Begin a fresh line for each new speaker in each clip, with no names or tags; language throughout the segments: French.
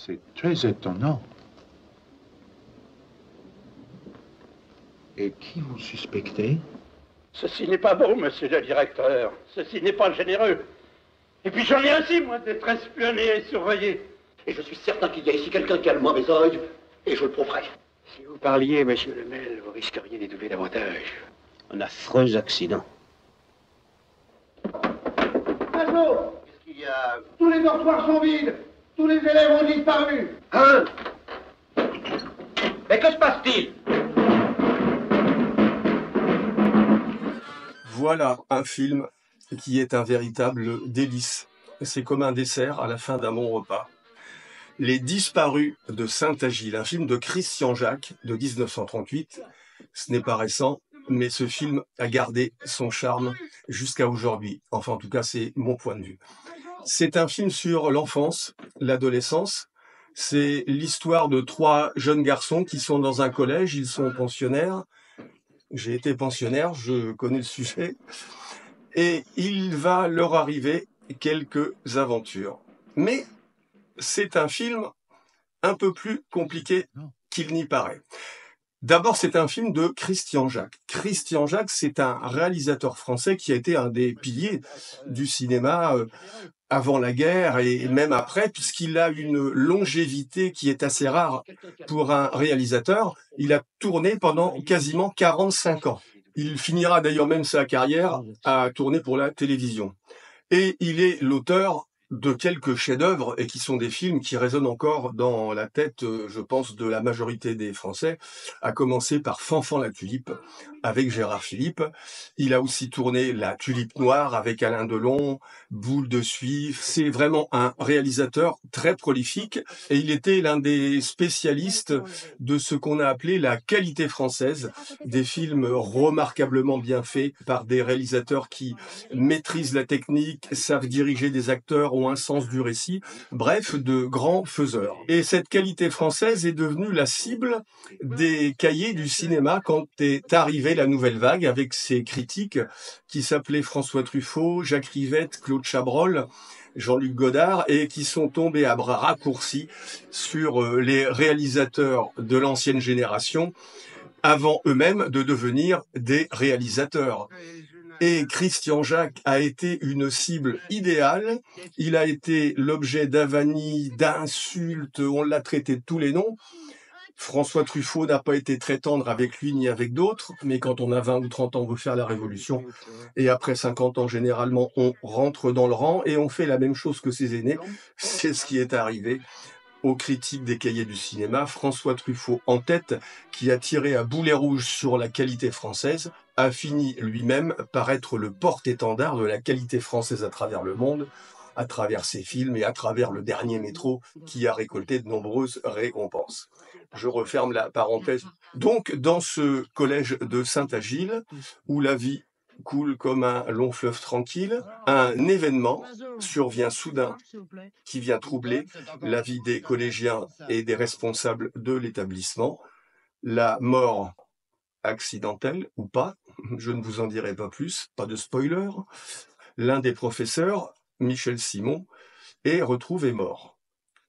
C'est très étonnant. Et qui vous suspectez?
Ceci n'est pas bon, monsieur le directeur. Ceci n'est pas généreux. Et puis j'en ai ainsi, moi, d'être espionné et surveillé.
Et je suis certain qu'il y a ici quelqu'un qui a le mauvais œil, et je le prouverai.
Si vous parliez, monsieur Lemel, vous risqueriez d'étouffer davantage. Un affreux accident.
Mazo! Qu'est-ce qu'il y a? Tous les dortoirs sont vides. Tous les élèves ont disparu. Hein? Mais que se passe-t-il?
Voilà un film qui est un véritable délice. C'est comme un dessert à la fin d'un bon repas. Les Disparus de Saint-Agile, un film de Christian Jacques de 1938. Ce n'est pas récent, mais ce film a gardé son charme jusqu'à aujourd'hui. Enfin, en tout cas, c'est mon point de vue. C'est un film sur l'enfance, l'adolescence. C'est l'histoire de 3 jeunes garçons qui sont dans un collège, ils sont pensionnaires. J'ai été pensionnaire, je connais le sujet. Et il va leur arriver quelques aventures. Mais c'est un film un peu plus compliqué qu'il n'y paraît. D'abord, c'est un film de Christian Jacques. Christian Jacques, c'est un réalisateur français qui a été un des piliers du cinéma avant la guerre et même après, puisqu'il a une longévité qui est assez rare pour un réalisateur. Il a tourné pendant quasiment 45 ans. Il finira d'ailleurs même sa carrière à tourner pour la télévision. Et il est l'auteur de quelques chefs-d'œuvre et qui sont des films qui résonnent encore dans la tête, je pense, de la majorité des Français, à commencer par Fanfan la Tulipe avec Gérard Philippe. Il a aussi tourné La Tulipe Noire avec Alain Delon, Boule de Suif. C'est vraiment un réalisateur très prolifique et il était l'un des spécialistes de ce qu'on a appelé la qualité française, des films remarquablement bien faits par des réalisateurs qui maîtrisent la technique, savent diriger des acteurs, ont un sens du récit, bref, de grands faiseurs. Et cette qualité française est devenue la cible des cahiers du cinéma quand est arrivée la nouvelle vague avec ses critiques qui s'appelaient François Truffaut, Jacques Rivette, Claude Chabrol, Jean-Luc Godard, et qui sont tombés à bras raccourcis sur les réalisateurs de l'ancienne génération avant eux-mêmes de devenir des réalisateurs. Et Christian Jacques a été une cible idéale. Il a été l'objet d'avanies, d'insultes, on l'a traité de tous les noms. François Truffaut n'a pas été très tendre avec lui ni avec d'autres, mais quand on a 20 ou 30 ans, on veut faire la révolution. Et après 50 ans, généralement, on rentre dans le rang et on fait la même chose que ses aînés. C'est ce qui est arrivé aux critiques des cahiers du cinéma. François Truffaut en tête, qui a tiré à boulet rouge sur la qualité française, a fini lui-même par être le porte-étendard de la qualité française à travers le monde, à travers ses films et à travers Le Dernier Métro, qui a récolté de nombreuses récompenses. Je referme la parenthèse. Donc, dans ce collège de Saint-Agile, où la vie coule comme un long fleuve tranquille, un événement survient soudain qui vient troubler la vie des collégiens et des responsables de l'établissement. La mort accidentelle ou pas, je ne vous en dirai pas plus, pas de spoiler. L'un des professeurs, Michel Simon, est retrouvé mort.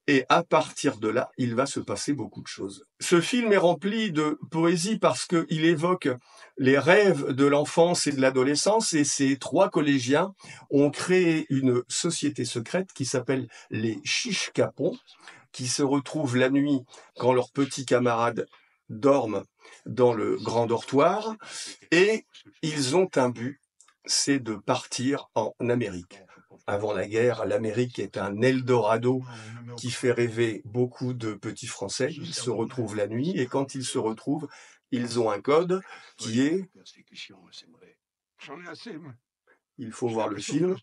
Et à partir de là, il va se passer beaucoup de choses. Ce film est rempli de poésie parce qu'il évoque les rêves de l'enfance et de l'adolescence, et ces 3 collégiens ont créé une société secrète qui s'appelle les Chiches Capons, qui se retrouvent la nuit quand leurs petits camarades dorment dans le grand dortoir, et ils ont un but, c'est de partir en Amérique. Avant la guerre, l'Amérique est un Eldorado qui fait rêver beaucoup de petits Français. Ils se retrouvent la nuit et quand ils se retrouvent, ils ont un code qui est... Il faut voir le film.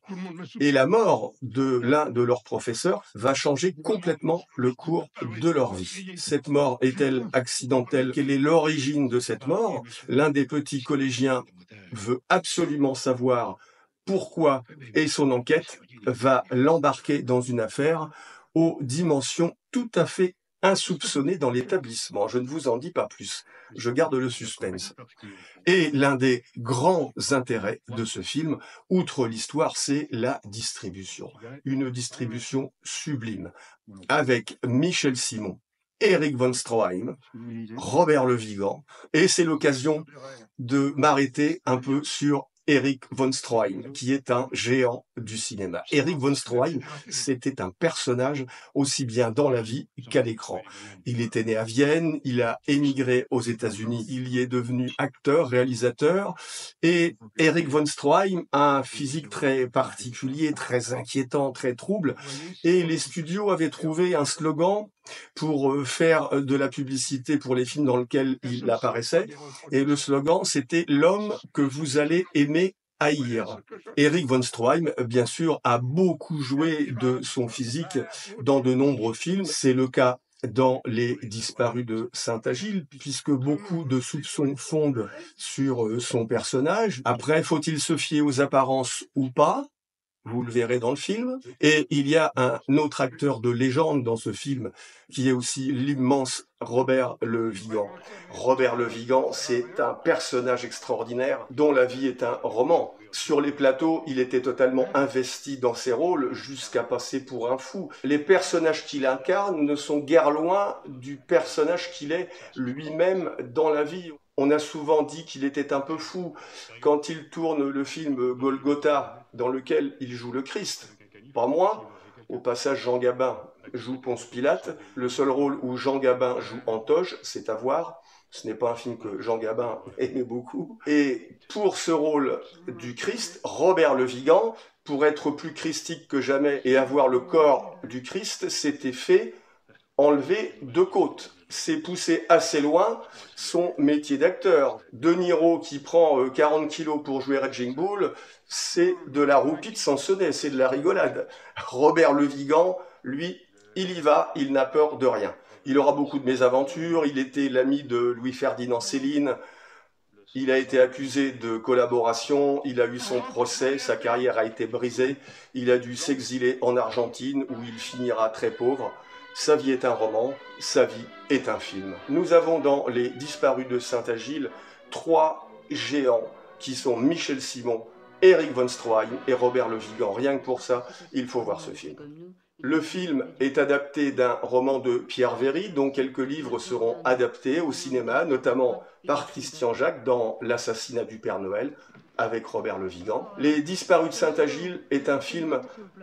Et la mort de l'un de leurs professeurs va changer complètement le cours de leur vie. Cette mort est-elle accidentelle? Quelle est l'origine de cette mort? L'un des petits collégiens veut absolument savoir pourquoi, et son enquête va l'embarquer dans une affaire aux dimensions tout à fait insoupçonnés dans l'établissement. Je ne vous en dis pas plus. Je garde le suspense. Et l'un des grands intérêts de ce film, outre l'histoire, c'est la distribution. Une distribution sublime, avec Michel Simon, Eric von Stroheim, Robert Le Vigan, et c'est l'occasion de m'arrêter un peu sur Eric von Stroheim, qui est un géant du cinéma. Eric von Stroheim, c'était un personnage aussi bien dans la vie qu'à l'écran. Il était né à Vienne, il a émigré aux États-Unis, il y est devenu acteur, réalisateur, et Eric von Stroheim a un physique très particulier, très inquiétant, très trouble, et les studios avaient trouvé un slogan pour faire de la publicité pour les films dans lesquels il apparaissait. Et le slogan, c'était « L'homme que vous allez aimer haïr ». Eric von Stroheim, bien sûr, a beaucoup joué de son physique dans de nombreux films. C'est le cas dans Les Disparus de Saint-Agile, puisque beaucoup de soupçons fondent sur son personnage. Après, faut-il se fier aux apparences ou pas ? Vous le verrez dans le film. Et il y a un autre acteur de légende dans ce film, qui est aussi l'immense Robert Le Vigan. Robert Le Vigan, c'est un personnage extraordinaire dont la vie est un roman. Sur les plateaux, il était totalement investi dans ses rôles jusqu'à passer pour un fou. Les personnages qu'il incarne ne sont guère loin du personnage qu'il est lui-même dans la vie. On a souvent dit qu'il était un peu fou quand il tourne le film Golgotha, dans lequel il joue le Christ. Pas moi. Au passage, Jean Gabin joue Ponce Pilate. Le seul rôle où Jean Gabin joue Antoche, c'est à voir. Ce n'est pas un film que Jean Gabin aimait beaucoup. Et pour ce rôle du Christ, Robert Le Vigan, pour être plus christique que jamais et avoir le corps du Christ, s'était fait enlever 2 côtes. C'est poussé assez loin son métier d'acteur. De Niro, qui prend 40 kilos pour jouer Raging Bull, c'est de la roupie de Sansonnet, c'est de la rigolade. Robert Le Vigan, lui, il y va, il n'a peur de rien. Il aura beaucoup de mésaventures, il était l'ami de Louis-Ferdinand Céline, il a été accusé de collaboration, il a eu son procès, sa carrière a été brisée, il a dû s'exiler en Argentine où il finira très pauvre. Sa vie est un roman, sa vie est un film. Nous avons dans Les Disparus de Saint-Agile 3 géants qui sont Michel Simon, Eric von Stroheim et Robert Le Vigan. Rien que pour ça, il faut voir ce film. Le film est adapté d'un roman de Pierre Véry, dont quelques livres seront adaptés au cinéma, notamment par Christian Jacques dans L'assassinat du Père Noël, avec Robert Le Vigan. Les Disparus de Saint-Agile est un film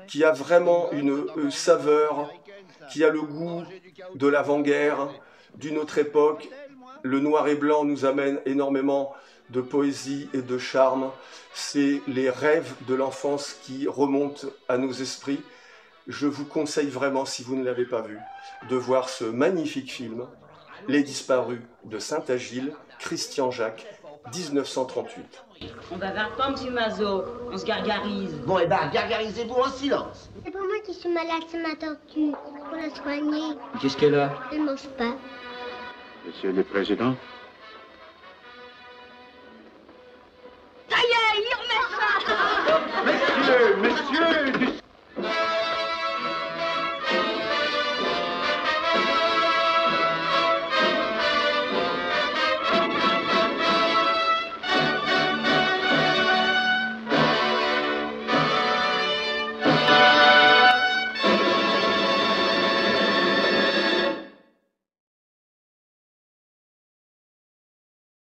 qui a vraiment une saveur, qui a le goût de l'avant-guerre, d'une autre époque. Le noir et blanc nous amène énormément de poésie et de charme. C'est les rêves de l'enfance qui remontent à nos esprits. Je vous conseille vraiment, si vous ne l'avez pas vu, de voir ce magnifique film, Les Disparus de Saint-Agile, Christian Jacques, 1938.
On bavarde pas, monsieur Mazot, on se gargarise.
Bon, eh ben, gargarisez-vous en silence.
C'est pour moi qui suis malade, c'est ma tortue. Pour la soigner.
Qu'est-ce qu'elle a?
Elle mange pas.
Monsieur le Président,
Messieurs,